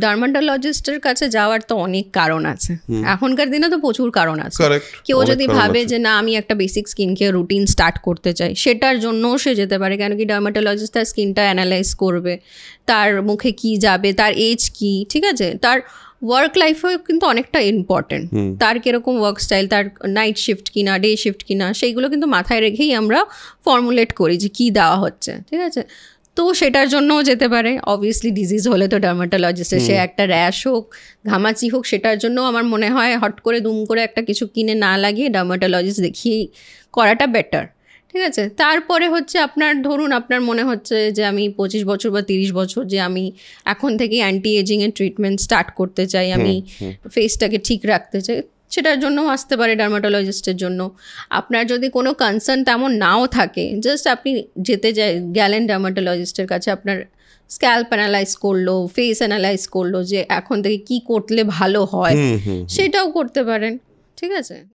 ডার্মাটোলজিস্টের কাছে যাওয়ার তো অনেক কারণ আছে, এখনকার দিনে তো প্রচুর কারণ আছে। কেউ যদি ভাবে যে না আমি একটা basic skin care routine start করতে চাই, সেটার জন্যও সে যেতে পারে। কেন কি ডার্মাটোলজিস্ট তার স্কিনটা অ্যানালাইজ করবে, তার মুখে কি যাবে, তার এজ কি, ঠিক আছে, তার ওয়ার্ক লাইফেও কিন্তু অনেকটা ইম্পর্টেন্ট, তার কিরকম ওয়ার্ক স্টাইল, তার নাইট শিফট কিনা ডে শিফট কিনা, সেইগুলো কিন্তু মাথায় রেখেই আমরা ফর্মুলেট করি যে কী দেওয়া হচ্ছে, ঠিক আছে। তো সেটার জন্যও যেতে পারে। অবভিয়াসলি ডিজিজ হলে তো ডার্মাটোলজিস্টের, সে একটা র্যাশ হোক, ঘামাচি হোক, সেটার জন্য আমার মনে হয় হট করে দুম করে একটা কিছু কিনে না লাগিয়ে ডার্মাটোলজিস্ট দেখিয়েই করাটা বেটার, ঠিক আছে। তারপরে হচ্ছে আপনার ধরুন আপনার মনে হচ্ছে যে আমি 25 বছর বা 30 বছর যে আমি এখন থেকেই অ্যান্টি এজিংয়ের ট্রিটমেন্ট স্টার্ট করতে চাই, আমি ফেসটাকে ঠিক রাখতে চাই, সেটার জন্যও আসতে পারে ডার্মাটোলজিস্টের জন্য। আপনার যদি কোনো কনসার্ন তেমন নাও থাকে, জাস্ট আপনি গেলেন ডার্মাটোলজিস্টের কাছে, আপনার স্ক্যাল্প অ্যানালাইজ করলো, ফেস অ্যানালাইজ করলো যে এখন থেকে কি করলে ভালো হয়, সেটাও করতে পারেন, ঠিক আছে।